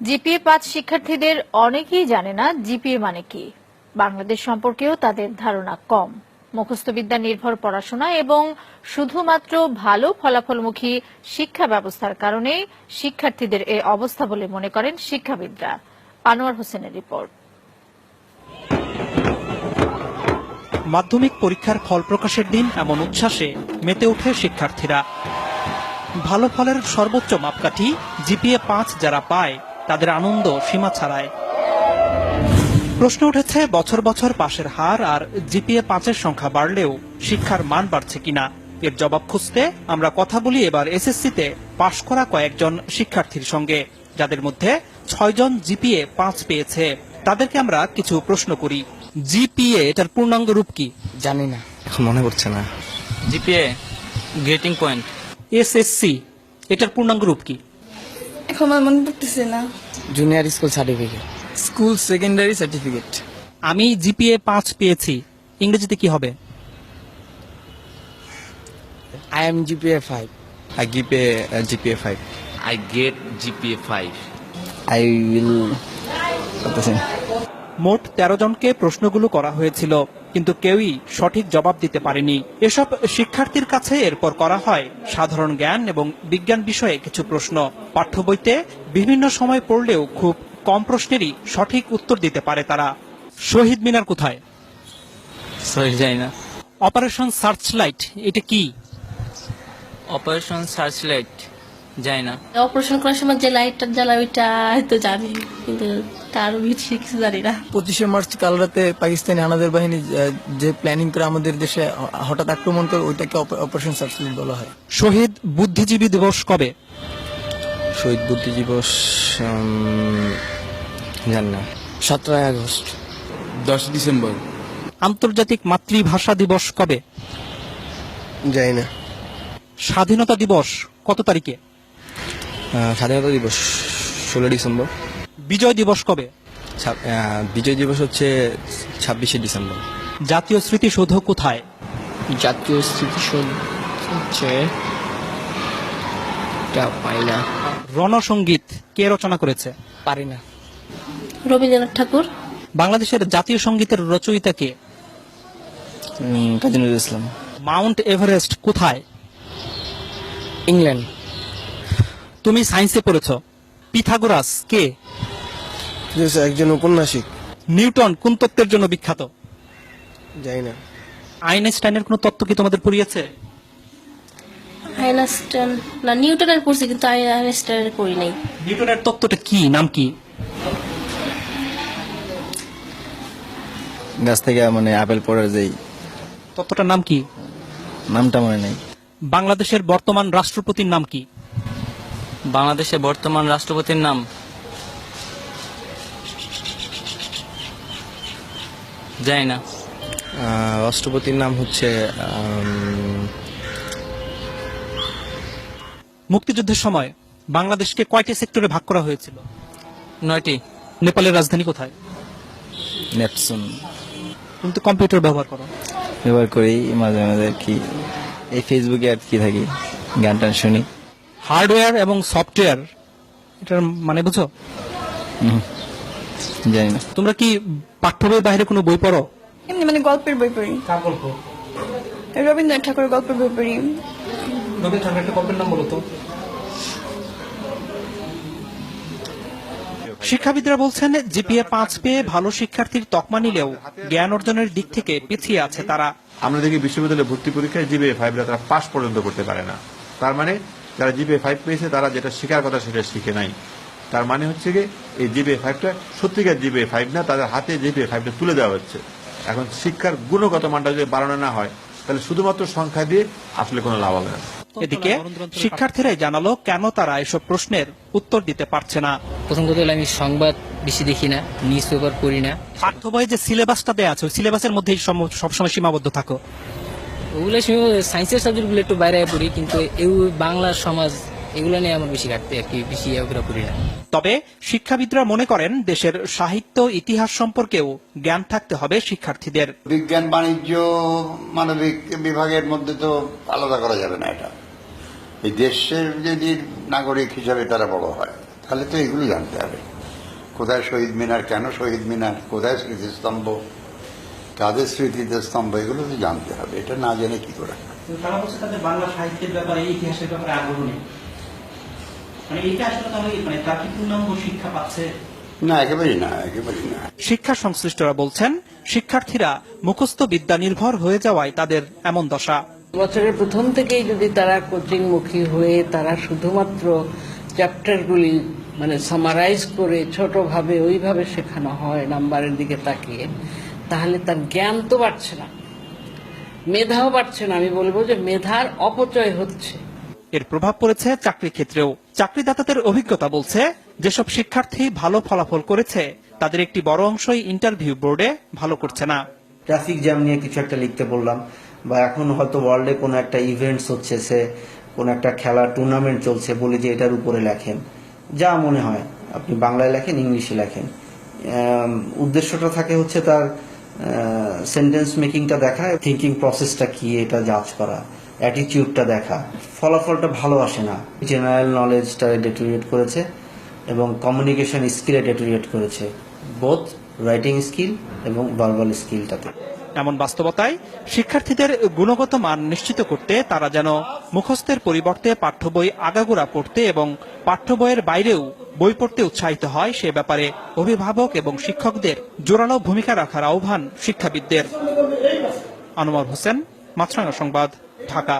GPA five শিক্ষার্থীদের অনেকেই জানে না জিপিএ মানে কি। বাংলাদেশ সম্পর্কেও তাদের ধারণা কম। মুখস্থবিদ্যা নির্ভর পড়াশোনা এবং শুধুমাত্র ভালো ফলাফলমুখী শিক্ষা ব্যবস্থার কারণে শিক্ষার্থীদের এ অবস্থা বলে মনে করেন শিক্ষাবিদরা। আনোয়ার হোসেনের রিপোর্ট। মাধ্যমিক পরীক্ষার ফল প্রকাশের দিন এমন উচ্ছ্বাসে মেতে ওঠে শিক্ষার্থীরা। ভালো ফলের সর্বোচ্চ মাপকাঠি জিপিএ-৫ যারা পায় তাদের আনন্দ সীমা ছাড়ায়। প্রশ্ন উঠেছে বছর বছর পাশের হার আর জিপিএ-৫-এর সংখ্যা বাড়লেও শিক্ষার মান বাড়ছে কিনা। এর জবাব খুঁজতে আমরা কথা বলি এবার এসএসসিতে পাশ করা কয়েকজন শিক্ষার্থীর সঙ্গে, যাদের মধ্যে ৬ জন জিপিএ-৫ পেয়েছে। তাদেরকে আমরা কিছু প্রশ্ন করি। জিপিএ এটার পূর্ণাঙ্গ রূপ কি? জানি না, এখন মনে পড়ছে না। GPA grating point. এসএসসি এটার পূর্ণাঙ্গ রূপ কি? এখন আমার মনে পড়তেছে না। Junior school certificate. School secondary certificate. আমি জিপিএ-৫ পেয়েছি, ইংরেজিতে কি হবে? I am GPA 5. I give a GPA 5. I get GPA 5. I will. মোট ১৩ জনকে প্রশ্নগুলো করা হয়েছিল, কিন্তু কেউই সঠিক জবাব দিতে পারেনি। এসব শিক্ষার্থীর কাছে এরপর করা হয় সাধারণ জ্ঞান এবং বিজ্ঞান বিষয়ে কিছু প্রশ্ন। পাঠ্য বইতে বিভিন্ন সময় পড়লেও খুব কম প্রশ্নেরই সঠিক উত্তর দিতে পারে তারা। শহীদ মিনার কোথায়? সরি জানি না। অপারেশন সার্চলাইট এটা কি? অপারেশন সার্চলাইট জানি না। অপারেশন করার সময় যে লাইটটা জ্বালায় ওইটা হয়তো জানি, কিন্তু তার বেশি কিছু জানি না। 25শে মার্চ কাল রাতে পাকিস্তানি হানাদার বাহিনী যে প্ল্যানিং করে আমাদের দেশে হঠাৎ আক্রমণ করে, ওইটাকে অপারেশন সার্চলাইট বলা হয়। শহীদ বুদ্ধিজীবী দিবস কবে? শহীদ বুদ্ধি দিবস জানি না। 17 আগস্ট। 10 ডিসেম্বর। আন্তর্জাতিক মাতৃভাষা দিবস কবে? জানি না। স্বাধীনতা দিবস কত তারিখে? স্বাধীনতা দিবস 16 ডিসেম্বর। বিজয় দিবস কবে? বিজয় দিবস হচ্ছে 26শে ডিসেম্বর। জাতীয় স্মৃতিসৌধ কোথায়? জাতীয় স্মৃতিসৌধ হচ্ছে পাই না, রণসঙ্গীত কে রচনা করেছে? পারি না। রবীন্দ্রনাথ ঠাকুর। বাংলাদেশের জাতীয় সঙ্গীতের রচয়িতা কে? কাজী নজরুল ইসলাম। মাউন্ট এভারেস্ট কোথায়? ইংল্যান্ড। তুমি সায়েন্সে পড়েছ। পিথাগোরাস কে? একজন ঔপন্যাসিক। নিউটন কোন তত্ত্বের জন্য বিখ্যাত? জানি না। আইনস্টাইনের কোন তত্ত্ব কি তোমাদের পড়িয়েছে? আইনস্টাইন না, নিউটনের পড়ছি, কিন্তু আইনস্টাইনের পড়ি নাই। নিউটনের তত্ত্বটা কি, নাম কি? গাছ থেকে মানে আপেল পড়ার যেই তত্ত্বটার নাম কি? নামটা মনে নেই। বাংলাদেশের বর্তমান রাষ্ট্রপতির নাম কি? বাংলাদেশের বর্তমান রাষ্ট্রপতির নাম জানি না। রাষ্ট্রপতির নাম হচ্ছে মুক্তিযুদ্ধের সময় বাংলাদেশকে কয়টি সেক্টরে ভাগ করা হয়েছিল? 9টি। নেপালের রাজধানী কোথায়? নেপসুন। তুমি তো কম্পিউটার ব্যবহার করো। ব্যবহার করি মাঝে মাঝে, কি এই ফেসবুকে আর কি থাকি, গান টান শুনি। হার্ডওয়্যার এবং সফটওয়্যার এটার মানে বুঝো? জানি না। তোমরা কি পাঠ্য বইয়ের বাইরে কোনো বই পড়ো? এমনি মানে গল্পের বই পড়ি। কার গল্প? রবীন্দ্রনাথ ঠাকুরের গল্পের বই পড়ি। রবীন্দ্রনাথ ঠাকুরের একটা গল্পের নাম বলো তো। শিক্ষাবিদরা বলছেন জিপিএ-৫ পেয়ে ভালো শিক্ষার্থীর তকমা নিলেও জ্ঞান অর্জনের দিক থেকে পিছিয়ে আছে তারা। আমরা দেখি বিশ্ববিদ্যালয়ে ভর্তি পরীক্ষায় জিপিএ-৫ তারা পাস পর্যন্ত করতে পারে না। তার মানে যারা জিপিএ-৫ পেয়েছে তারা যেটা শেখার কথা সেটা শিখে নাই। তার মানে হচ্ছে কি এই জিপিএ-৫টা সত্যিকার জিপিএ-৫ না, তাদের হাতে জিপিএ-৫টা তুলে দেওয়া হচ্ছে। এখন শিক্ষার গুণগত মানটা যদি বাড়ানো না হয়, তাহলে শুধুমাত্র সংখ্যা দিয়ে আসলে কোনো লাভ হবে না। এদিকে শিক্ষার্থীরাই জানালো কেন তারা এসব প্রশ্নের উত্তর দিতে পারছে না। প্রথম কথা হলো আমি সংবাদ বেশি দেখি না, নিউজ পেপার পড়ি না। পাঠ্য বইয়ে যে সিলেবাসটা দেওয়া আছে ওই সিলেবাসের মধ্যেই সবসময় সীমাবদ্ধ থাকো। ওগুলো সায়েন্সের সাবজেক্টগুলো একটু বাইরে পড়ি, কিন্তু এই বাংলা সমাজ এগুলো নিয়ে আমার বেশি ঘাটতে, আর কি বেশি ওগুলো পড়ি না। তবে শিক্ষাবিদরা মনে করেন দেশের সাহিত্য ইতিহাস সম্পর্কেও জ্ঞান থাকতে হবে শিক্ষার্থীদের। বিজ্ঞান, বাণিজ্য, মানবিক বিভাগের মধ্যে তো আলাদা করা যাবে না। এটা এই দেশের যদি নাগরিক হিসাবে তারা বড় হয়, তাহলে তো এগুলো জানতে হবে। কোথায় শহীদ মিনার, কেন শহীদ মিনার, কোথায় স্মৃতিস্তম্ভ, কাদের স্মৃতিতে স্তম্ভ, এগুলো তো জানতে হবে। এটা না জেনে কি করে? তারা বলছে তাদের বাংলা সাহিত্যের ব্যাপারে, ইতিহাসের ব্যাপারে আগ্রহ নেই। মানে এটা আসলে তাহলে মানে তার কি পূর্ণাঙ্গ শিক্ষা পাচ্ছে? না, একেবারেই না, একেবারেই না। শিক্ষা সংশ্লিষ্টরা বলছেন, শিক্ষার্থীরা মুখস্থ বিদ্যা নির্ভর হয়ে যাওয়ায় তাদের এমন দশা। বছরের প্রথম থেকেই যদি তারা কোচিংমুখী হয়ে তারা শুধুমাত্র চ্যাপ্টারগুলি মানে সামারাইজ করে ছোটভাবে ওইভাবে শেখানো হয় নাম্বারের দিকে তাকিয়ে, তাহলে তার জ্ঞান তো বাড়ছে না, মেধাও বাড়ছে না। আমি বলবো যে মেধার অপচয় হচ্ছে। এর প্রভাব পড়েছে চাকরি ক্ষেত্রেও। চাকরিদাতাদের অভিজ্ঞতা বলছে, যেসব শিক্ষার্থী ভালো ফলাফল করেছে তাদের একটি বড় অংশই ইন্টারভিউ বোর্ডে ভালো করছে না। ট্রাফিক জ্যাম নিয়ে কিছু একটা লিখতে বললাম, বা এখন হয়তো ওয়ার্ল্ডে কোনো একটা ইভেন্টস হচ্ছে, সে কোনো একটা খেলা টুর্নামেন্ট চলছে, বলি যে এটার উপরে লেখেন, যা মনে হয় আপনি বাংলায় লেখেন, ইংলিশে লেখেন। উদ্দেশ্যটা থাকে হচ্ছে তার সেন্টেন্স মেকিংটা দেখা, থিঙ্কিং প্রসেসটা কি এটা জাজ করা, অ্যাটিটিউডটা দেখা। ফলাফলটা ভালো আসে না। জেনারেল নলেজটা ডেটোরিয়েট করেছে এবং কমিউনিকেশন স্কিলে ডেটোরিয়েট করেছে, বোথ রাইটিং স্কিল এবং ভার্বাল স্কিলটাতে। এমন বাস্তবতায় শিক্ষার্থীদের গুণগত মান নিশ্চিত করতে তারা যেন মুখস্থের পরিবর্তে পাঠ্য বই আগাগোড়া পড়তে এবং পাঠ্য বইয়ের বাইরেও বই পড়তে উৎসাহিত হয়, সে ব্যাপারে অভিভাবক এবং শিক্ষকদের জোরালো ভূমিকা রাখার আহ্বান শিক্ষাবিদদের। আনোয়ার হোসেন, মাছরাঙা সংবাদ, ঢাকা।